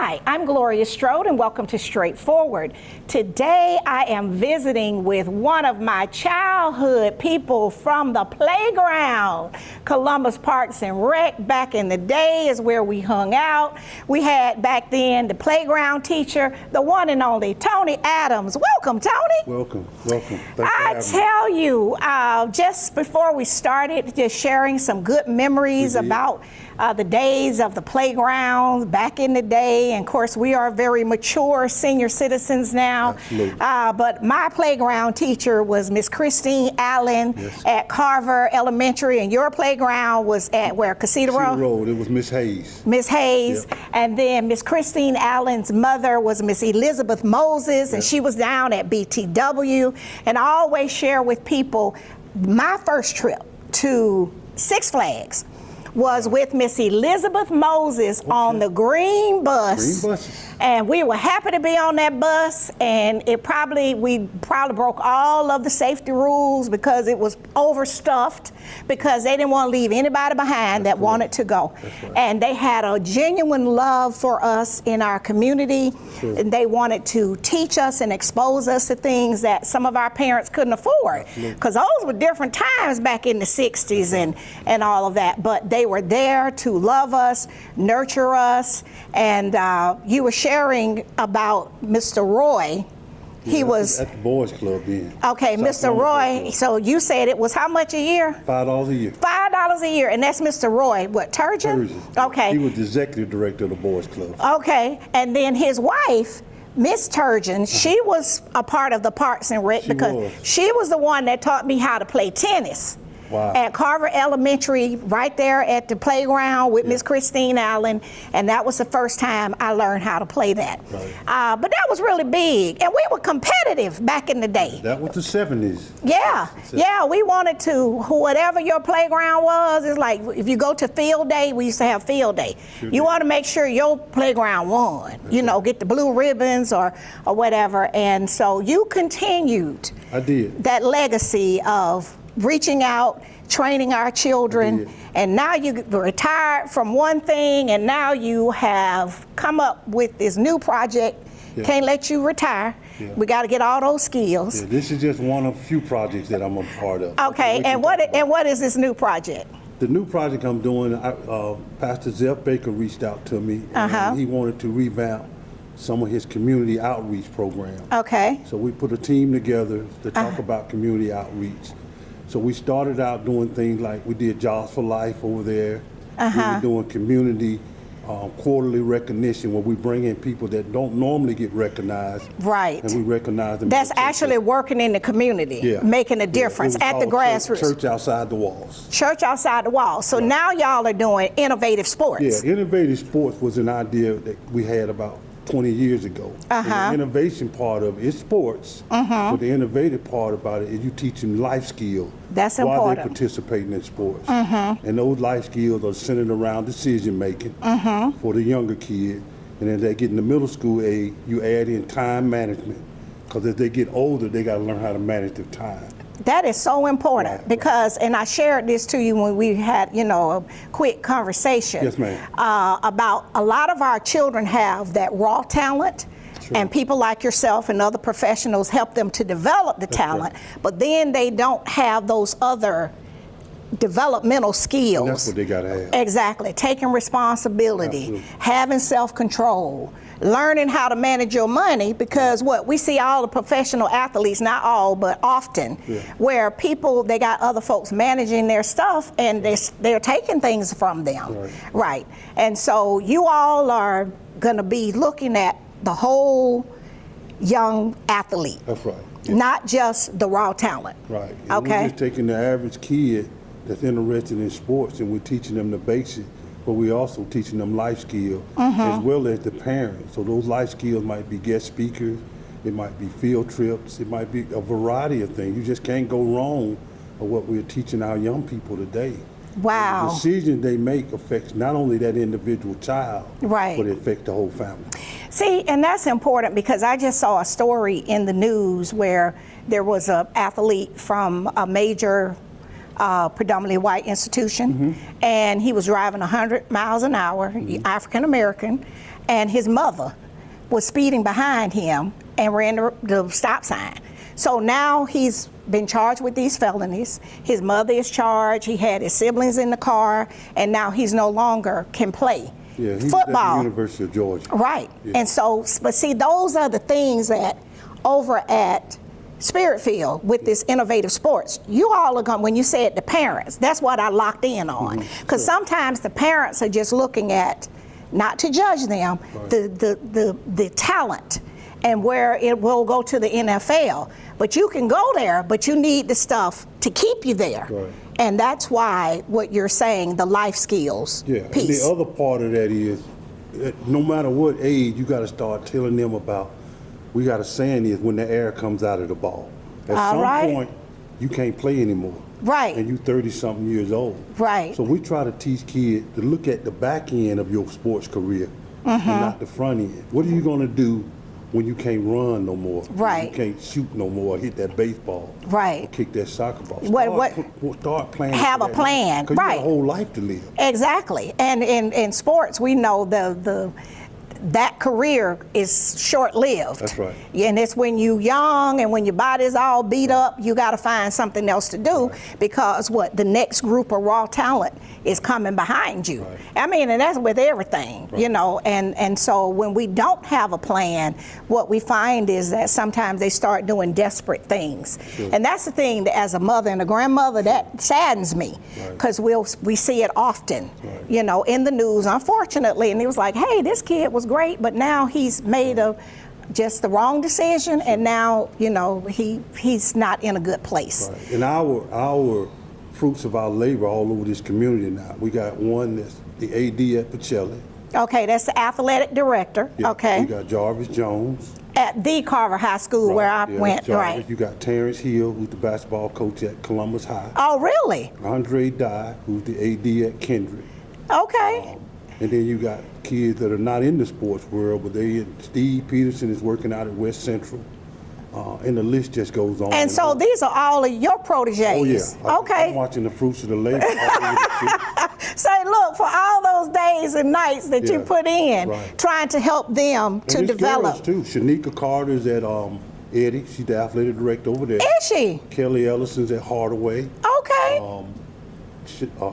Hi, I'm Gloria Strode and welcome to Straightforward. Today I am visiting with one of my childhood people from the playground. Columbus Parks and Rec back in the day is where we hung out. We had back then the playground teacher, the one and only Tony Adams. Welcome, Tony. Welcome. I tell you, just before we started, just sharing some good memories about the days of the playground back in the day. And of course, we are very mature senior citizens now. But my playground teacher was Miss Christine Allen at Carver Elementary, and your playground was at where? Casita Road? It was Miss Hayes. Miss Hayes. Yep. And then Miss Christine Allen's mother was Miss Elizabeth Moses, and she was down at BTW. And I always share with people my first trip to Six Flags was with Miss Elizabeth Moses on the green bus. Green buses. And we were happy to be on that bus, and we probably broke all of the safety rules because it was overstuffed, because they didn't want to leave anybody behind that wanted to go. Right. And they had a genuine love for us in our community, and they wanted to teach us and expose us to things that some of our parents couldn't afford, because those were different times back in the 60s and all of that. But they were there to love us, nurture us, and you were sharing about Mr. Roy. He was at the boys club then. Okay, Mr. Roy. So you said it was how much a year? $5 a year. $5 a year, and that's Mr. Roy. What, Turgeon? Okay. He was the executive director of the boys club. Okay, and then his wife, Miss Turgeon, she was a part of the Parks and Rec because she was the one that taught me how to play tennis. Wow. At Carver Elementary, right there at the playground with Miss Christine Allen, and that was the first time I learned how to play that. Right. But that was really big, and we were competitive back in the day. That was the 70s. Yeah, we wanted to, whatever your playground was, it's like if you go to field day, we used to have field day. You want to make sure your playground won, get the blue ribbons or whatever, and so you continued I did. that legacy of reaching out, training our children, and now you retired from one thing, and now you have come up with this new project. Can't let you retire. We got to get all those skills. This is just one of a few projects that I'm a part of. Okay, and what is this new project? The new project I'm doing, Pastor Zeph Baker reached out to me, and he wanted to revamp some of his community outreach programs. Okay. So we put a team together to talk about community outreach. So we started out doing things like we did Jobs for Life over there. We were doing community quarterly recognition where we bring in people that don't normally get recognized. Right. And we recognize them. That's actually working in the community, making a difference at the grassroots. Church outside the walls. Church outside the walls. So now y'all are doing innovative sports. Yeah, innovative sports was an idea that we had about 20 years ago. The innovation part of it is sports, but the innovative part about it is you teach them life skills. That's while important. they're participating in sports. And those life skills are centered around decision making for the younger kids. And as they get in the middle school age, you add in time management, because as they get older, they got to learn how to manage their time. That is so important because, and I shared this to you when we had, a quick conversation. Yes, ma'am. About a lot of our children have that raw talent, and people like yourself and other professionals help them to develop the talent, but then they don't have those other developmental skills. And that's what they got to have. Exactly. Taking responsibility, having self-control, learning how to manage your money, because we see all the professional athletes, not all, but often, where people, they got other folks managing their stuff and they're taking things from them. Right. And so you all are going to be looking at the whole young athlete. That's right. Not just the raw talent. Right. And we're just taking the average kid that's interested in sports and we're teaching them the basics, but we're also teaching them life skills as well as the parents. So those life skills might be guest speakers, it might be field trips, it might be a variety of things. You just can't go wrong with what we're teaching our young people today. Wow. The decision they make affects not only that individual child, but it affects the whole family. See, and that's important because I just saw a story in the news where there was an athlete from a major predominantly white institution, and he was driving 100 miles an hour, African American, and his mother was speeding behind him and ran the stop sign. So now he's been charged with these felonies. His mother is charged. He had his siblings in the car, and now he's no longer can play he's football. at the University of Georgia. Right. Yeah. And so, but see, those are the things that over at Spirit Field with this innovative sports, you all are going, when you said the parents, that's what I locked in on. Because sometimes the parents are just looking at, not to judge them, the talent and where it will go to the NFL. But you can go there, but you need the stuff to keep you there. Right. And that's why what you're saying, the life skills Yeah, piece. and the other part of that is, no matter what age, you got to start telling them about, we got a saying is when the air comes out of the ball. At some point, you can't play anymore. Right. And you 30-something years old. Right. So we try to teach kids to look at the back end of your sports career and not the front end. What are you going to do when you can't run no more? Right. You can't shoot no more, hit that baseball. Right. Or kick that soccer ball. Start planning. Have a plan. Because right. you got a whole life to live. Exactly. And in sports, we know that career is short-lived. That's right. And it's when you young and when your body's all beat up, you got to find something else to do because the next group of raw talent is coming behind you. Right. I mean, and that's with everything, you know, and so when we don't have a plan, what we find is that sometimes they start doing desperate things. Sure. And that's the thing that as a mother and a grandmother, that saddens me because we see it often, you know, in the news, unfortunately. And it was like, hey, this kid was great, but now he's made just the wrong decision, and now, you know, he's not in a good place. Right. And our fruits of our labor all over this community now. We got one that's the AD at Pacelli. Okay, that's the athletic director. Yeah. Okay. We got Jarvis Jones. At the Carver High School where I went, Jarvis. right. You got Terrence Hill, who's the basketball coach at Columbus High. Oh, really? Andre Dye, who's the AD at Kendrick. Okay. And then you got kids that are not in the sports world, but Steve Peterson is working out at West Central. And the list just goes on. And so on. these are all of your proteges? Oh, yeah. Okay. I'm watching the fruits of the labor. Say, look, for all those days and nights that you put in, trying to help them to develop. Girls too. Shanika Carter's at Eddie. She's the athletic director over there. Is she? Kelly Ellison's at Hardaway. Okay.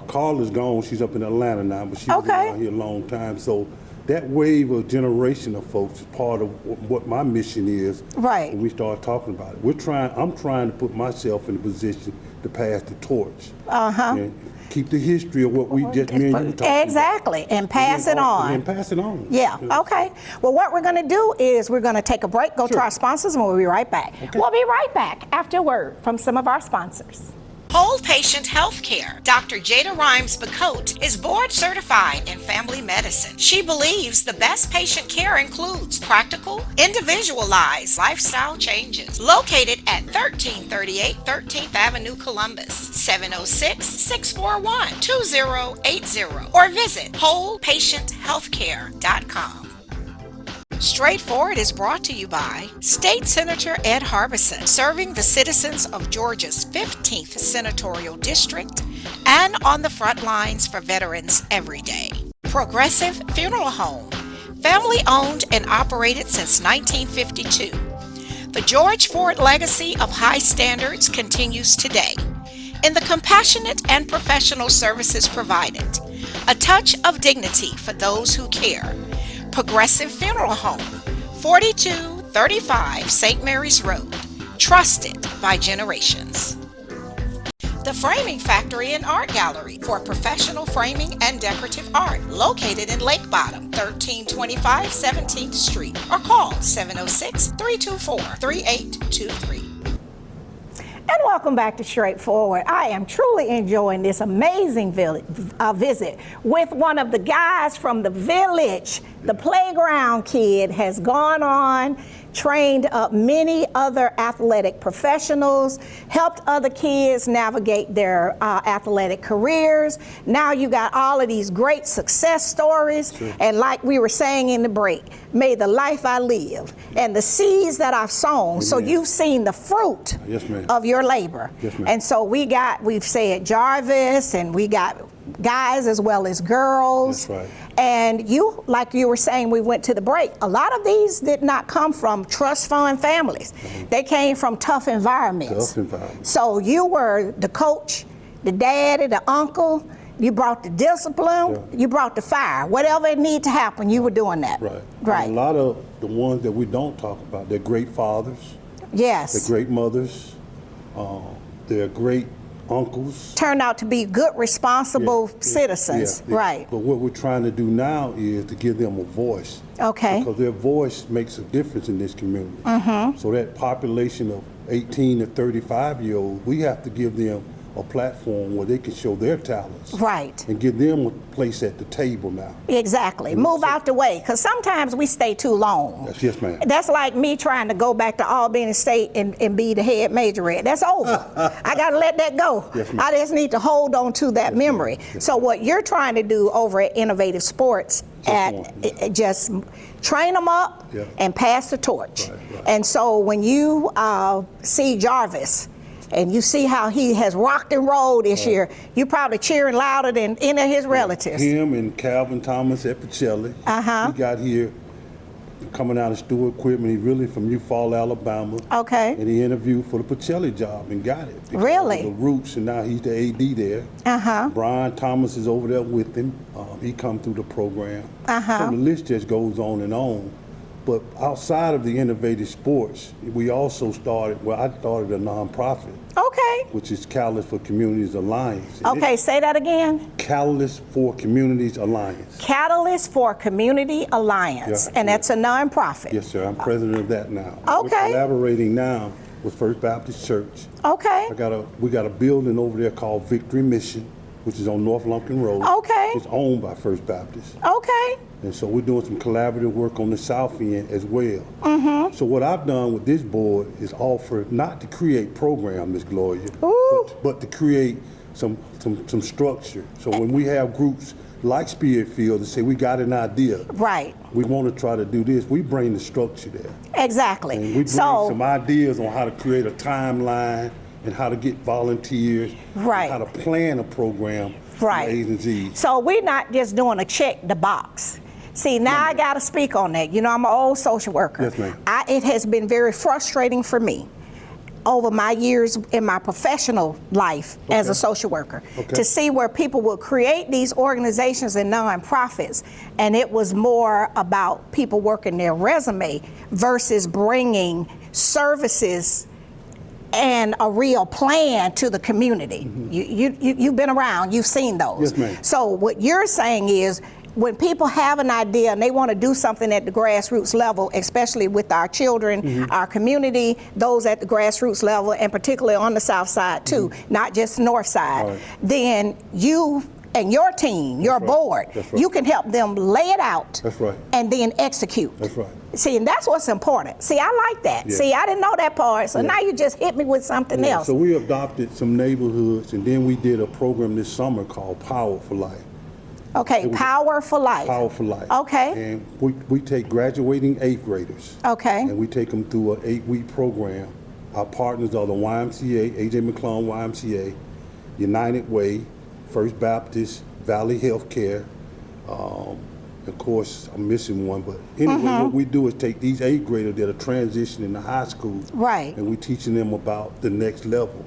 Carla's gone. She's up in Atlanta now, but she's been around here a long time. So that wave of generation of folks is part of what my mission is. Right. When we start talking about it, I'm trying to put myself in a position to pass the torch. And keep the history of what we just me and you were talking exactly, about. And pass it on. And pass it on. Yeah. Okay. Well, what we're going to do is we're going to take a break, go to our sponsors, and we'll be right back. Okay. We'll be right back after a word from some of our sponsors. Whole Patient Healthcare. Dr. Jada Rimes-Bacote is board certified in family medicine. She believes the best patient care includes practical, individualized lifestyle changes. Located at 1338 13th Avenue, Columbus, 706-641-2080, or visit wholepatienthealthcare.com. Straight Forward is brought to you by State Senator Ed Harbison, serving the citizens of Georgia's 15th Senatorial District and on the front lines for veterans every day. Progressive Funeral Home, family owned and operated since 1952. The George Ford legacy of high standards continues today in the compassionate and professional services provided, a touch of dignity for those who care. Progressive Funeral Home, 4235 St. Mary's Road, trusted by generations. The Framing Factory and Art Gallery for professional framing and decorative art, located in Lake Bottom, 1325 17th Street, or call 706-324-3823. And welcome back to Straight Forward. I am truly enjoying this amazing visit with one of the guys from the village. The playground kid has gone on, trained up many other athletic professionals, helped other kids navigate their athletic careers. Now you got all of these great success stories. Sure. And like we were saying in the break, may the life I live and the seeds that I've sown. Amen. So you've seen the fruit of your labor. Yes, and so we've said Jarvis, and we got guys as well as girls. That's right. And you, like you were saying, we went to the break. A lot of these did not come from trust fund families. They came from tough environments. Tough environments. So you were the coach, the daddy, the uncle. You brought the discipline. You brought the fire. Whatever it needed to happen, you were doing that. Right. Right. And a lot of the ones that we don't talk about, they're great fathers. Yes. They're great mothers. They're great uncles. Turned out to be good, responsible citizens. Yeah. Right. But what we're trying to do now is to give them a voice. Okay. Because their voice makes a difference in this community. So that population of 18 to 35-year-olds, we have to give them a platform where they can show their talents. Right. And give them a place at the table now. Exactly. Move out the way, because sometimes we stay too long. Yes, ma'am. That's like me trying to go back to Albany State and be the head majorette. That's over. I got to let that go. Yes, ma'am. I just need to hold on to that memory. So what you're trying to do over at Innovative Sports, just train them up and pass the torch. Right. And so when you see Jarvis, and you see how he has rocked and rolled this year, you probably cheering louder than any of his relatives. Him and Calvin Thomas at Pacelli. He got here coming out of Stewart Equipment. He's really from Eufaula, Alabama. Okay. And he interviewed for the Pacelli job and got it. Really? The roots, and now he's the AD there. Brian Thomas is over there with him. He come through the program. So the list just goes on and on. But outside of the Innovative Sports, we also started, I started a nonprofit. Okay. Which is Catalyst for Communities Alliance. And Okay, say that again. Catalyst for Communities Alliance. Catalyst for Community Alliance, and that's a nonprofit. Yes, sir. I'm president of that now. Okay. We're collaborating now with First Baptist Church. Okay. We got a building over there called Victory Mission, which is on North Lumpkin Road. Okay. It's owned by First Baptist. Okay. And so we're doing some collaborative work on the south end as well. So what I've done with this board is offer not to create program, Ms. Gloria, but to create some structure. So when we have groups like Spiritfield that say we got an idea, right, we want to try to do this, we bring the structure there. Exactly. And we bring some ideas on how to create a timeline and how to get volunteers, right, and how to plan a program, right, A's and Z's. So we're not just doing a check the box. See, now I got to speak on that. You know, I'm an old social worker. Yes, ma'am. It has been very frustrating for me over my years in my professional life as a social worker to see where people will create these organizations and nonprofits, and it was more about people working their resume versus bringing services and a real plan to the community. You've been around, you've seen those. Yes, ma'am. So what you're saying is, when people have an idea and they want to do something at the grassroots level, especially with our children, our community, those at the grassroots level, and particularly on the south side too, not just north side, then you and your team, your board, you can help them lay it out and then execute. That's right. See, and that's what's important. See, I like that. See, I didn't know that part, so now you just hit me with something else. So we adopted some neighborhoods, and then we did a program this summer called Power for Life. Okay, Power for Life. Power for Life. Okay. And we take graduating 8th graders. Okay. And we take them through an 8-week program. Our partners are the YMCA, A.J. McClung YMCA, United Way, First Baptist, Valley Healthcare. Of course, I'm missing one, but anyway, what we do is take these 8th graders that are transitioning to high school, and we're teaching them about the next level.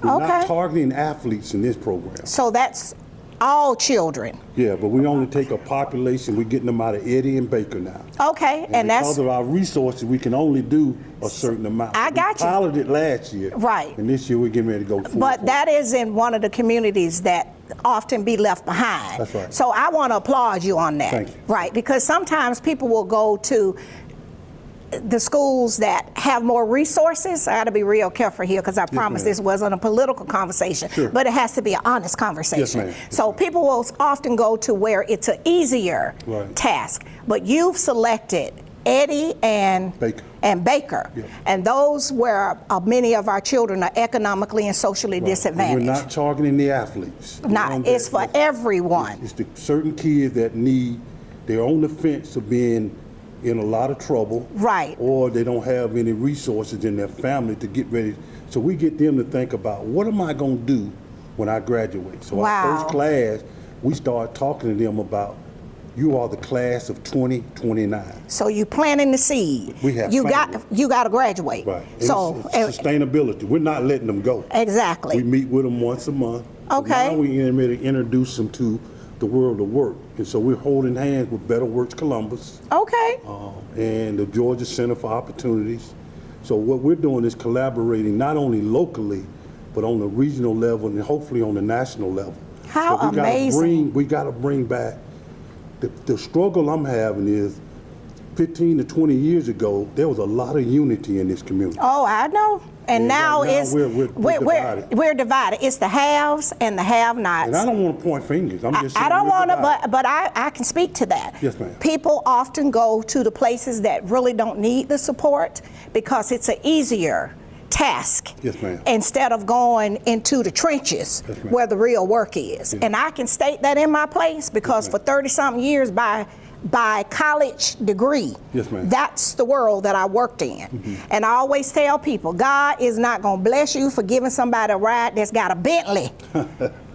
We're not targeting athletes in this program. So that's all children. Yeah, but we only take a population. We're getting them out of Eddy and Baker now. Okay, and that's because of our resources, we can only do a certain amount. I got you. We piloted last year. Right. And this year we're getting ready to go full But force. that is in one of the communities that often be left behind. That's right. So I want to applaud you on that. Thank you. Right, because sometimes people will go to the schools that have more resources. I got to be real careful here because I promise this wasn't a political conversation, but it has to be an honest conversation. Yes, so people will often go to where it's an easier task, but you've selected Eddy and Baker, and those where many of our children are economically and socially disadvantaged. We're not targeting the athletes. It's for everyone. It's the certain kids that they're on the fence of being in a lot of trouble, or they don't have any resources in their family to get ready. So we get them to think about, what am I going to do when I graduate? So our first class, we start talking to them about you are the class of 2029. So you planting the seed. We have you planted. got to graduate. Right. So it's sustainability. We're not letting them go. Exactly. We meet with them once a month. Okay. So now we're getting ready to introduce them to the world of work. And so we're holding hands with Better Works Columbus. Okay. And the Georgia Center for Opportunities. So what we're doing is collaborating not only locally, but on the regional level and hopefully on the national level. How so amazing. We got to bring back, the struggle I'm having is 15 to 20 years ago, there was a lot of unity in this community. Oh, I know. And now right now it's we're divided. It's the haves and the have-nots. And I don't want to point fingers. I'm just saying I don't want to, but I I can speak to that. Yes, ma'am. People often go to the places that really don't need the support because it's an easier task. Yes, ma'am. Instead of going into the trenches Yes, ma'am. where the real work is. Yes. And I can state that in my place because for 30-something years by college degree, Yes, ma'am. that's the world that I worked in. And I always tell people, God is not going to bless you for giving somebody a ride that's got a Bentley.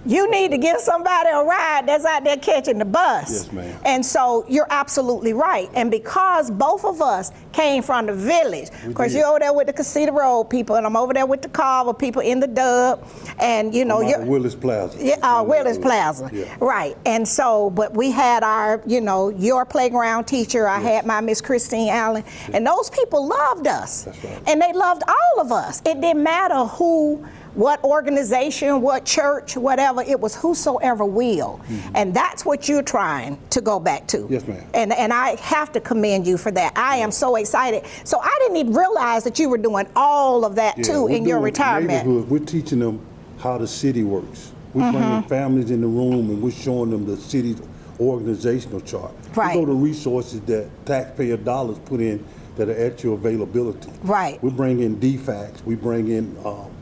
You need to give somebody a ride that's out there catching the bus. Yes, ma'am. And so you're absolutely right. And because both of us came from the village, of course you're over there with the Casita Road people, and I'm over there with the Carver people in the Dub, and you know, you're Willis Plaza. Yeah, Willis Plaza. Yeah. Right. And so, but we had our, you know, your playground teacher. I had my Miss Christine Allen, and those people loved us. That's right. And they loved all of us. It didn't matter who, what organization, what church, whatever, it was whosoever will. And that's what you're trying to go back to. Yes, ma'am. And I have to commend you for that. I am so excited. So I didn't even realize that you were doing all of that too we're in your doing retirement. neighborhoods. We're teaching them how the city works. We're bringing families in the room and we're showing them the city's organizational chart. Right. We go to resources that taxpayer dollars put in that are at your availability. Right. We bring in DFACs, we bring in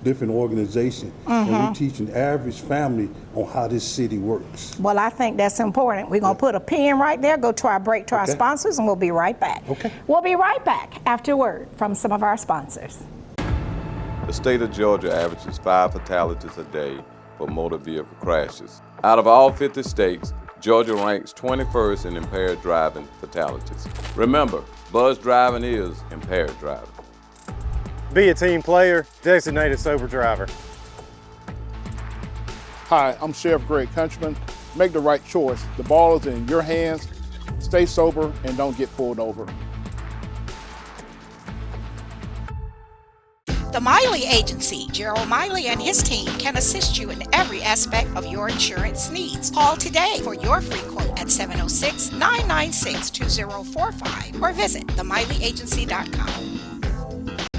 different organizations, and we're teaching average family on how this city works. Well, I think that's important. We're going to put a pin right there, go to our break to our Okay. sponsors, and we'll be right back. Okay. We'll be right back after a word from some of our sponsors. The state of Georgia averages 5 fatalities a day for motor vehicle crashes. Out of all 50 states, Georgia ranks 21st in impaired driving fatalities. Remember, buzz driving is impaired driving. Be a team player, designated sober driver. Hi, I'm Sheriff Greg Countryman. Make the right choice. The ball is in your hands. Stay sober and don't get pulled over. The Miley Agency, Gerald Miley and his team can assist you in every aspect of your insurance needs. Call today for your free quote at 706-996-2045 or visit themiley.agency.com.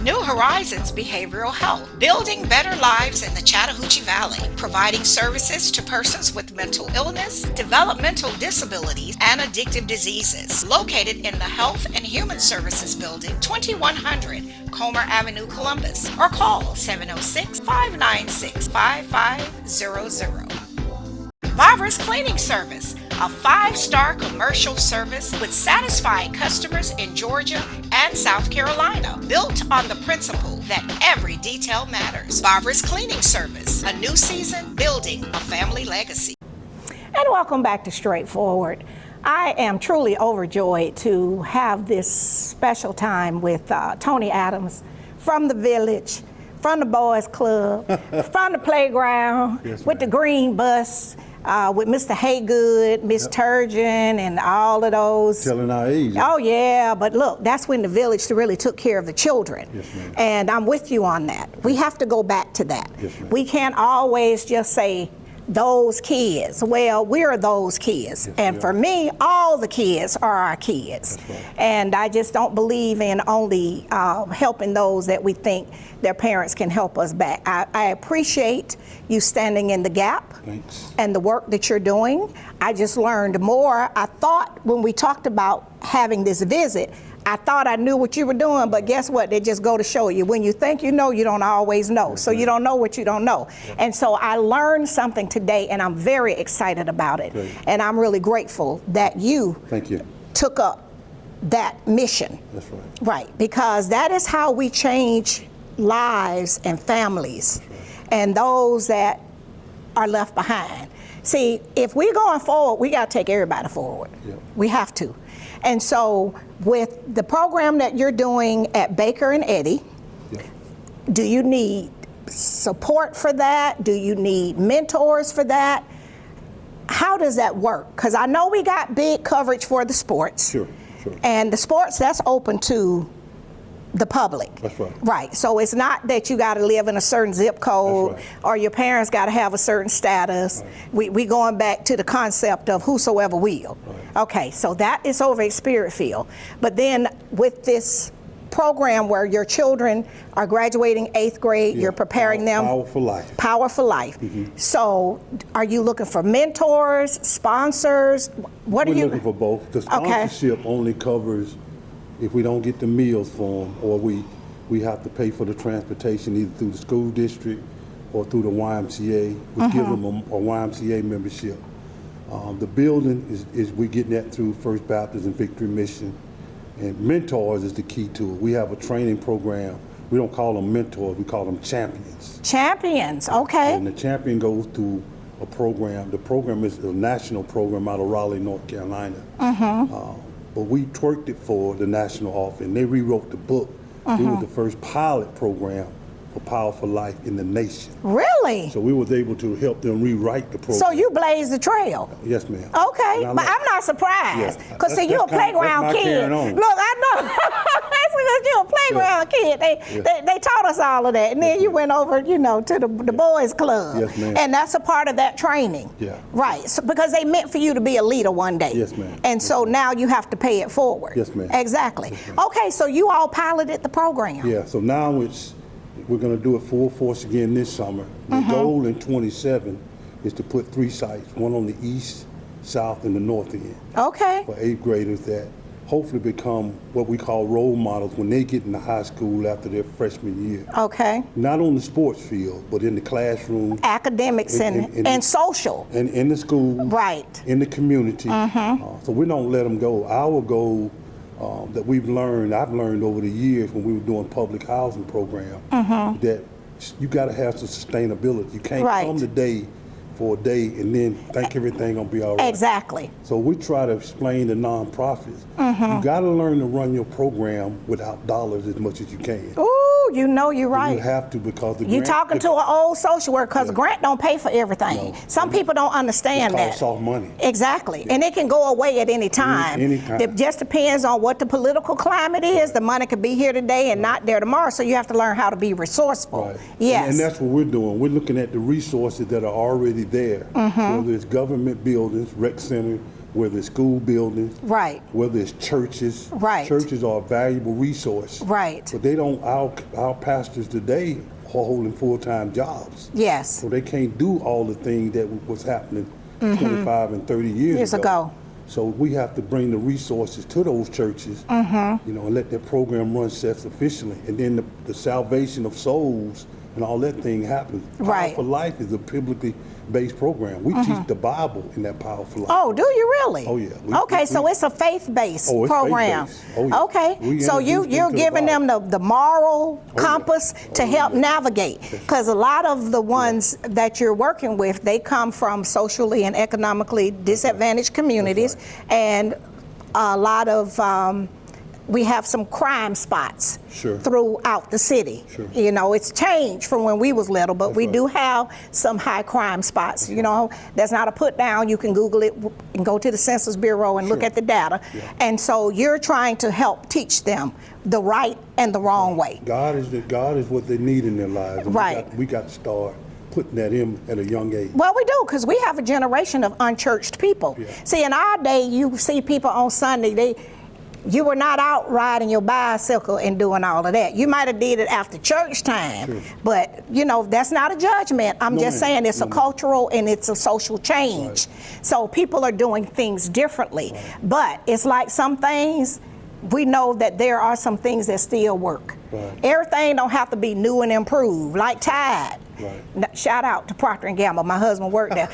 New Horizons Behavioral Health, building better lives in the Chattahoochee Valley, providing services to persons with mental illness, developmental disabilities, and addictive diseases. Located in the Health and Human Services Building, 2100 Comer Avenue, Columbus, or call 706-596-5500. Barbara's Cleaning Service, a 5-star commercial service with satisfied customers in Georgia and South Carolina, built on the principle that every detail matters. Barbara's Cleaning Service, a new season building a family legacy. And welcome back to Straightforward. I am truly overjoyed to have this special time with Tony Adams from the village, from the boys club, from the playground, Yes, with the ma'am. green bus, with Mr. Haygood, Miss Turgeon, and all of those. Telling our age. Oh yeah, but look, that's when the village really took care of the children. Yes, ma'am. And I'm with you on that. We have to go back to that. Yes, ma'am. We can't always just say those kids. Well, we're those kids. Yes, And we for are. me, all the kids are our kids. That's right. And I just don't believe in only helping those that we think their parents can help us back. I appreciate you standing in the gap. Thanks. And the work that you're doing. I just learned more. I thought when we talked about having this visit, I thought I knew what you were doing, but guess what? They just go to show you. When you think you know, you don't always know. So you don't know what you don't know. And so I learned something today, and I'm very excited about it. Great. And I'm really grateful that you Thank you. took up that mission. That's right. Right, because that is how we change lives and families and those that are left behind. See, if we're going forward, we got to take everybody forward. Yep. We have to. And so with the program that you're doing at Baker and Eddy, Yep. do you need support for that? Do you need mentors for that? How does that work? Because I know we got big coverage for the sports. Sure, sure. And the sports, that's open to the public. That's right. Right. So it's not that you got to live in a certain zip code That's right. or your parents got to have a certain status. Right. We going back to the concept of whosoever will. Right. Okay, so that is over at Spirit Field. But then with this program where your children are graduating 8th grade, Yeah. you're preparing them. Power for life. Power for Life. So are you looking for mentors, sponsors? What We're are you looking for both. The Okay. sponsorship only covers if we don't get the meals for them, or we have to pay for the transportation either through the school district or through the YMCA, which gives them a YMCA membership. The building is we getting that through First Baptist and Victory Mission. And mentors is the key to it. We have a training program. We don't call them mentors, we call them champions. champions? Okay. And the champion goes through a program. The program is a national program out of Raleigh, North Carolina. But we twerked it for the national office, and they rewrote the book. We were the first pilot program for Power for Life in the nation. Really? So we was able to help them rewrite the program. So you blazed the trail. Yes, ma'am. Okay, And I but like- I'm not surprised. Yeah. Because see, That's you're a kinda- that's playground my kid. carrying on. Look, I know. That's because you're a playground kid. They taught us all of that. And then you went over, to the boys club. Yes, ma'am. And that's a part of that training. Yeah. Right. So, because they meant for you to be a leader one day. Yes, ma'am. And so now you have to pay it forward. Yes, ma'am. Exactly. Yes, ma'am. Okay, so you all piloted the program. Yeah, so now we're going to do it full force again this summer. The goal in 27 is to put 3 sites, one on the east, south, and the north end, Okay. for 8th graders that hopefully become what we call role models when they get into high school after their freshman year. Okay. Not on the sports field, but in the classroom, Academics and social. and in the school, Right. in the community. So we don't let them go. Our goal that I've learned over the years when we were doing public housing program, that you got to have some sustainability. You can't Right. come today for a day and then think everything gonna be all right. Exactly. So we try to explain to nonprofits, you got to learn to run your program without dollars as much as you can. Ooh, you're right. You have to, because the You grant- talking to an old social worker because grant don't pay for everything. No. Some people don't understand It's called that. soft money. Exactly, and it can go away at any time. Any time. It just depends on what the political climate is. The money could be here today and not there tomorrow, so you have to learn how to be resourceful. Right. Yes. And that's what we're doing. We're looking at the resources that are already there, whether it's government buildings, rec center, whether it's school buildings, Right. whether it's churches. Right. Churches are a valuable resource. Right. But they don't, our pastors today are holding full-time jobs. Yes. So they can't do all the things that was happening 25 and 30 years ago. So we have to bring the resources to those churches, and let that program run self-sufficiently. And then the salvation of souls and all that thing happens. Right. Power for Life is a biblically based program. We teach the Bible in that Power for Life. Oh, do you really? Oh, yeah. Okay, so it's a faith-based Oh, it's program. faith-based. Oh, yeah. Okay, We so introduce them you're to the giving them Bible. the moral yeah. compass to Oh, help yeah. navigate. Because a lot of the ones that you're working with, they come from socially and economically disadvantaged communities, and a lot of we have some crime spots Sure. throughout the city. Sure. It's changed from when we was little, but That's we right. do have some high crime spots. That's not a put down. You can Google it and go to the Census Bureau and look Sure. at the data. Yeah. And so you're trying to help teach them the right and the wrong way. God is what they need in their lives. And Right. We got to start putting that in at a young age. Well, we do, because we have a generation of unchurched people. Yeah. See, in our day, you see people on Sunday, you were not out riding your bicycle and doing all of that. You might have did it after church time, Sure. but that's not a judgment. I'm No, just ma'am. saying it's No, a ma'am. cultural and it's a social change. Right. So people are doing things differently. But it's like some things, we know that there are some things that still work. Right. Everything don't have to be new and improved, like Tide. Right. Shout out to Procter & Gamble. My husband worked there.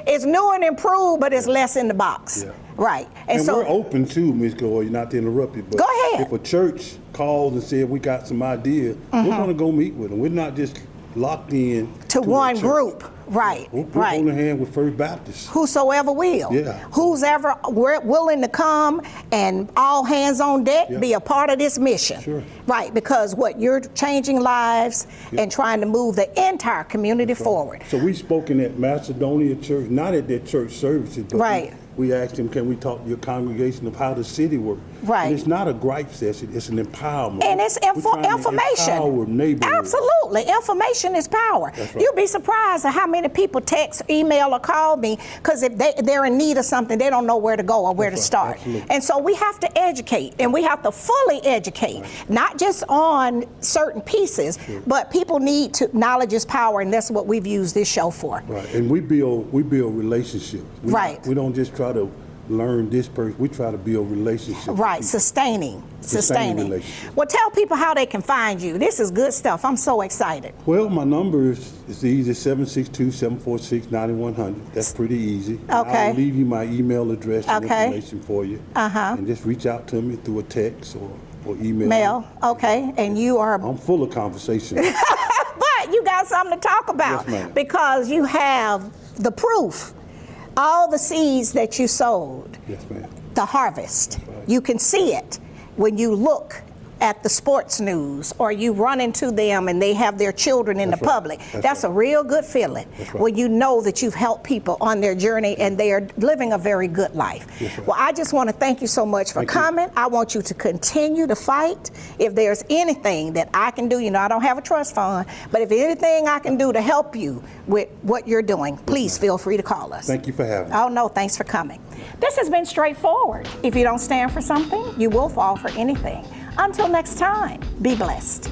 It's new and improved, but it's less in the box. Yeah. Right. And so we're open too, Ms. Gloria, not to interrupt you, but Go ahead. if a church calls and says we got some idea, we're going to go meet with them. We're not just locked in to a one church. group. Right, We're right. on the hand with First Baptist. Whosoever will. Yeah. Who's ever willing to come and all hands on deck, Yeah. be a part of this mission. Sure. Right, because you're changing lives and trying to move the entire community forward. So we spoken at Macedonia Church, not at their church services, but Right. we asked them, can we talk to your congregation of how the city works? Right. And it's not a gripe session, it's an empowerment. And it's We're trying to information. empower neighborhoods. Absolutely. Information is power. That's right. You'd be surprised at how many people text, email, or call me because if they're in need of something, they don't know where to go or where to That's right. start. Absolutely. And so we have to educate, and we have to fully educate, not just on certain pieces, but people need to, knowledge is power, and that's what we've used this show for. Right, and we build relationships. Right. We don't just try to learn this person, we try to build relationships. with Right, people. sustaining. relationships. Well, tell people how they can find you. This is good stuff. I'm so excited. Well, my number is easy, 762-746-9100. That's pretty easy. And Okay. I'll leave you my email address and Okay. information for you. Uh-huh. And just reach out to me through a text or email. Mel, okay, and you are I'm full of conversation. But you got something to talk about Yes, ma'am. because you have the proof. All the seeds that you sowed, Yes, ma'am. the harvest. You can see it when you look at the sports news or you run into them and they have their children in That's the right. public. That's That's right. a real good feeling That's right. when you know that you've helped people on their journey and they are living a very good life. That's right. Well, I just want to thank you so much for Thank you. coming. I want you to continue to fight. If there's anything that I can do, I don't have a trust fund, but if anything I can do to help you with what you're doing, please feel free to call us. Thank you for having me. Oh, no, thanks for coming. This has been straightforward. If you don't stand for something, you will fall for anything. Until next time, be blessed.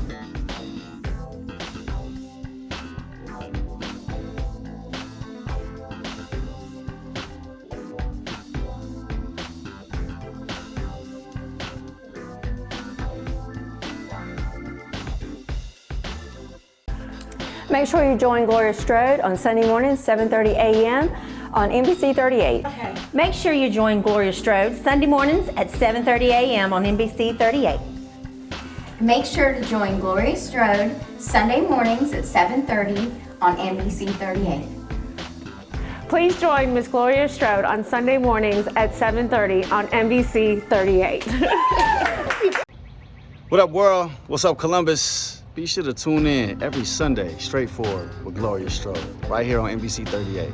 Make sure you join Gloria Strode on Sunday mornings, 7:30 a.m. on NBC 38. Make sure you join Gloria Strode Sunday mornings at 7:30 a.m. on NBC 38. Make sure to join Gloria Strode Sunday mornings at 7:30 on NBC 38. Please join Miss Gloria Strode on Sunday mornings at 7:30 on NBC 38. What up, world? What's up, Columbus? Be sure to tune in every Sunday, straightforward, with Gloria Strode, right here on NBC 38.